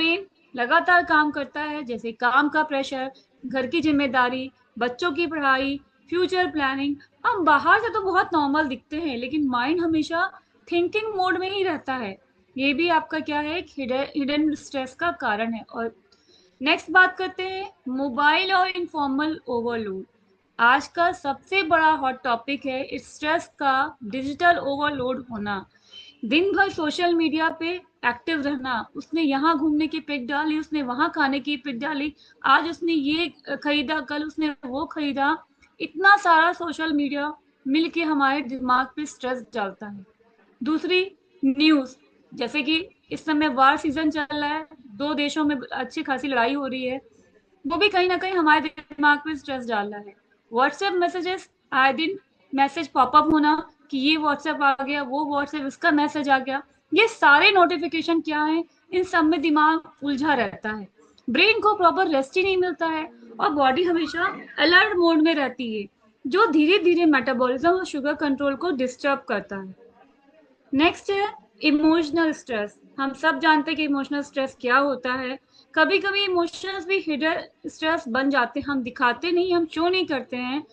Brain लगातार काम करता है, जैसे काम का प्रेशर, घर की जिम्मेदारी, बच्चों की पढ़ाई, फ्यूचर प्लानिंग। हम बाहर से तो बहुत नॉर्मल दिखते हैं, लेकिन माइंड हमेशा थिंकिंग मोड में ही रहता है। ये भी आपका क्या है, एक हिडन स्ट्रेस का कारण है। और नेक्स्ट बात करते हैं मोबाइल और इनफॉर्मल ओवरलोड। आज का सबसे बड़ा हॉट टॉपिक है इस स्ट्रेस का, डिजिटल ओवरलोड होना। दिन भर सोशल मीडिया पे एक्टिव रहना, उसने यहाँ घूमने की पिक डाली, उसने वहां खाने की पिक डाली, आज उसने ये खरीदा, कल उसने वो खरीदा। इतना सारा सोशल मीडिया मिलके हमारे दिमाग पे स्ट्रेस डालता है। दूसरी, न्यूज, जैसे कि इस समय वार सीजन चल रहा है, दो देशों में अच्छी खासी लड़ाई हो रही है, वो भी कहीं ना कहीं हमारे दिमाग पे स्ट्रेस डाल रहा है। व्हाट्सएप मैसेजेस, आए दिन मैसेज पॉपअप होना कि ये व्हाट्सएप आ गया, वो व्हाट्सएप इसका मैसेज आ गया। ये सारे नोटिफिकेशन क्या है, इन सब में दिमाग उलझा रहता है। ब्रेन को प्रॉपर रेस्ट ही नहीं मिलता है, और बॉडी हमेशा अलर्ट मोड में रहती है, जो धीरे धीरे मेटाबॉलिज्म और शुगर कंट्रोल को डिस्टर्ब करता है। नेक्स्ट है इमोशनल स्ट्रेस। हम सब जानते हैं कि इमोशनल स्ट्रेस क्या होता है। कभी कभी इमोशंस भी हिडन स्ट्रेस बन जाते हैं, हम दिखाते नहीं, हम शो नहीं करते हैं,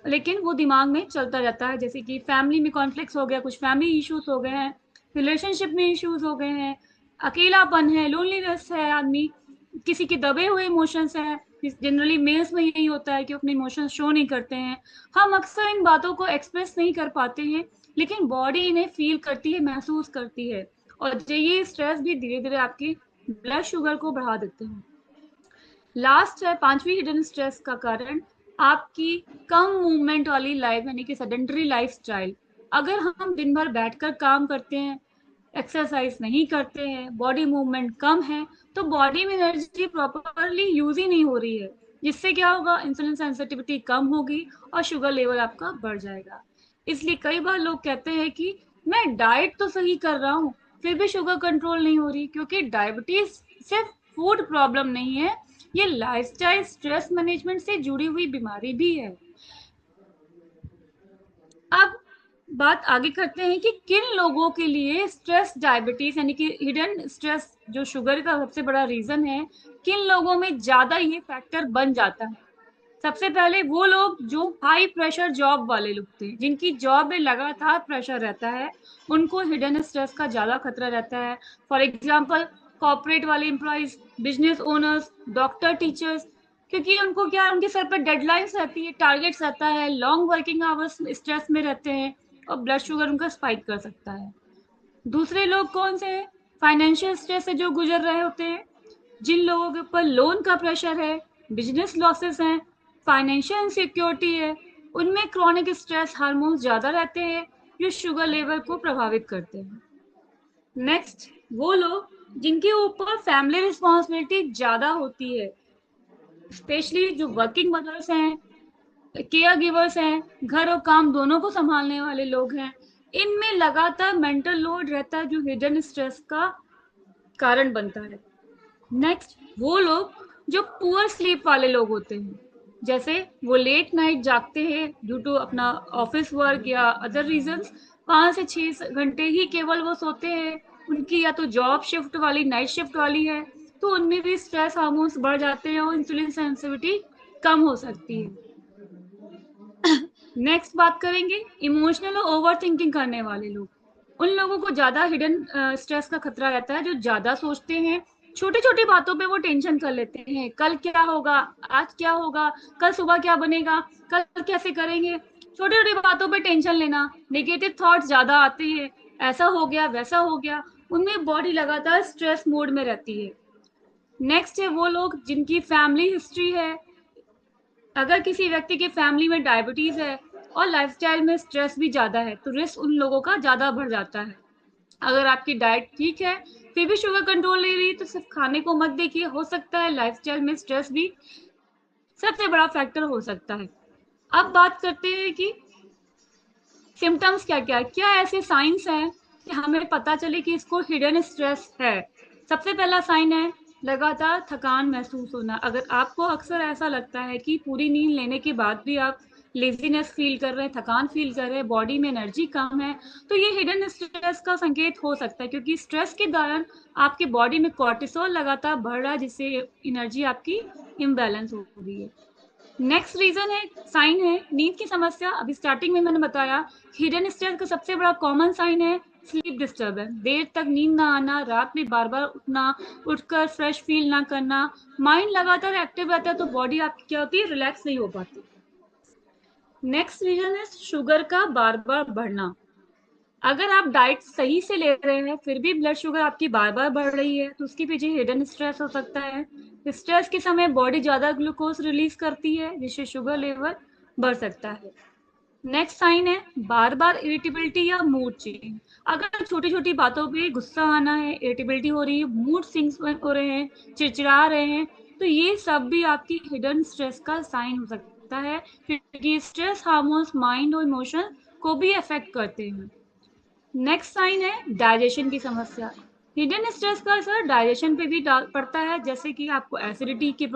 लेकिन वो दिमाग में चलता रहता है। जैसे कि फैमिली में कॉन्फ्लिक्ट्स हो गया, कुछ फैमिली इश्यूज हो गए हैं, रिलेशनशिप में इश्यूज हो गए हैं, अकेलापन है, लोनलीनेस है, आदमी किसी के दबे हुए इमोशंस है। जनरली मेल्स में यही होता है कि अपने इमोशंस शो नहीं करते हैं। हम अक्सर इन बातों को एक्सप्रेस नहीं कर पाते हैं, लेकिन बॉडी इन्हें फील करती है, महसूस करती है, और ये स्ट्रेस भी धीरे धीरे आपकी ब्लड शुगर को बढ़ा देते हैं। लास्ट है पांचवी हिडन स्ट्रेस का कारण, आपकी कम मूवमेंट वाली लाइफ, यानी कि सेडेंटरी लाइफ स्टाइल। अगर हम दिन भर बैठकर काम करते हैं, एक्सरसाइज नहीं करते हैं, बॉडी मूवमेंट कम है, तो बॉडी में एनर्जी प्रॉपरली यूज ही नहीं हो रही है, जिससे क्या होगा, इंसुलिन सेंसिटिविटी कम होगी और शुगर लेवल आपका बढ़ जाएगा। इसलिए कई बार लोग कहते हैं कि मैं डाइट तो सही कर रहा हूँ, फिर भी शुगर कंट्रोल नहीं हो रही, क्योंकि डायबिटीज सिर्फ फूड प्रॉब्लम नहीं है, ये लाइफस्टाइल स्ट्रेस मैनेजमेंट से जुड़ी हुई बीमारी भी है। अब बात आगे करते हैं कि किन लोगों के लिए स्ट्रेस डायबिटीज, यानी कि हिडन स्ट्रेस जो शुगर का सबसे बड़ा रीजन है, किन लोगों में ज्यादा ये फैक्टर बन जाता है। सबसे पहले वो लोग जो हाई प्रेशर जॉब वाले लोग थे, जिनकी जॉब में लगातार प्रेशर रहता है, उनको हिडन स्ट्रेस का ज्यादा खतरा रहता है। फॉर एग्जाम्पल कॉर्पोरेट वाले employees, business owners, doctor, teachers, क्योंकि उनको क्या, उनके सर पर डेडलाइंस रहती है, टारगेट्स रहता है, लॉन्ग वर्किंग आवर्स स्ट्रेस में रहते हैं, और ब्लड शुगर उनका स्पाइक कर सकता है। दूसरे लोग कौन से हैं, फाइनेंशियल स्ट्रेस से जो गुजर रहे होते हैं, जिन लोगों के ऊपर लोन का प्रेशर है, बिजनेस लॉसेस हैं, फाइनेंशियल इनसिक्योरिटी है, उनमें क्रॉनिक स्ट्रेस हार्मोन्स ज्यादा रहते हैं, जो शुगर लेवल को प्रभावित करते हैं। नेक्स्ट, वो लोग जिनके ऊपर फैमिली रिस्पॉन्सिबिलिटी ज्यादा होती है, स्पेशली जो वर्किंग मदर्स हैं, केयर गिवर्स हैं, घर और काम दोनों को संभालने वाले लोग हैं, इनमें लगातार मेंटल लोड रहता है, जो हिडन स्ट्रेस का कारण बनता है। नेक्स्ट, वो लोग जो पुअर स्लीप वाले लोग होते हैं, जैसे वो लेट नाइट जागते हैं ड्यू टू अपना ऑफिस वर्क या अदर रीजंस, 5 से 6 घंटे ही केवल वो सोते हैं, उनकी या तो जॉब शिफ्ट वाली, नाइट शिफ्ट वाली है, तो उनमें भी स्ट्रेस हार्मोन्स बढ़ जाते हैं और इंसुलिन सेंसिटिविटी कम हो सकती है। नेक्स्ट बात करेंगे इमोशनल और ओवर थिंकिंग करने वाले लोग। उन लोगों को ज्यादा हिडन स्ट्रेस का खतरा रहता है, जो ज्यादा सोचते हैं, छोटी छोटी बातों पे वो टेंशन कर लेते हैं, कल क्या होगा, आज क्या होगा, कल सुबह क्या बनेगा, कल कैसे करेंगे, छोटी छोटी बातों पे टेंशन लेना, नेगेटिव थॉट्स ज्यादा आते हैं, ऐसा हो गया वैसा हो गया, उनमें बॉडी लगातार स्ट्रेस मोड में रहती है। नेक्स्ट है वो लोग जिनकी फैमिली हिस्ट्री है। अगर किसी व्यक्ति की फैमिली में डायबिटीज है और लाइफस्टाइल में स्ट्रेस भी ज्यादा है, तो रिस्क उन लोगों का ज्यादा बढ़ जाता है। अगर आपकी डाइट ठीक है, फिर भी शुगर कंट्रोल नहीं रही, तो सिर्फ खाने को मत देखिए, हो सकता है लाइफस्टाइल में स्ट्रेस भी सबसे बड़ा फैक्टर हो सकता है। अब बात करते हैं कि सिम्टम्स क्या क्या, क्या ऐसे साइंस हैं कि हमें पता चले कि इसको हिडन स्ट्रेस है। सबसे पहला साइन है लगातार थकान महसूस होना। अगर आपको अक्सर ऐसा लगता है कि पूरी नींद लेने के बाद भी आप लेजीनेस फील कर रहे हैं, थकान फील कर रहे हैं, बॉडी में एनर्जी कम है, तो ये हिडन स्ट्रेस का संकेत हो सकता है, क्योंकि स्ट्रेस के दौरान आपके बॉडी में कॉर्टिसोल लगातार बढ़ रहा है, जिससे एनर्जी आपकी इम्बैलेंस हो रही है। नेक्स्ट रीजन है, साइन है नींद की समस्या। अभी स्टार्टिंग में मैंने बताया हिडन स्ट्रेस का सबसे बड़ा कॉमन साइन है स्लीप डिस्टर्बेंस, देर तक नींद ना आना, रात में बार बार उठना, उठकर फ्रेश फील ना करना, माइंड लगातार एक्टिव रहता है तो बॉडी आपकी क्या होती है, रिलैक्स नहीं हो पाती। नेक्स्ट रीजन है शुगर का बार बार बढ़ना। अगर आप डाइट सही से ले रहे हैं फिर भी ब्लड शुगर आपकी बार बार बढ़ रही है तो उसके पीछे हिडन स्ट्रेस हो सकता है। स्ट्रेस के समय बॉडी ज्यादा ग्लूकोज रिलीज करती है जिससे शुगर लेवल बढ़ सकता है। नेक्स्ट साइन है बार बार इरिटेबिलिटी या मूड चेंज। अगर छोटी छोटी बातों पे गुस्सा आना है, इरिटेबिलिटी हो रही है, मूड स्विंग्स हो रहे हैं, चिड़चिड़ा रहे हैं, तो ये सब भी आपकी हिडन स्ट्रेस का साइन हो सकता है, क्योंकि स्ट्रेस हार्मोन्स माइंड और इमोशन को भी अफेक्ट करते हैं। नेक्स्ट साइन है डाइजेशन की समस्या। हिडन स्ट्रेस का असर डाइजेशन पे भी पड़ता है, जैसे कि आपको एसिडिटी की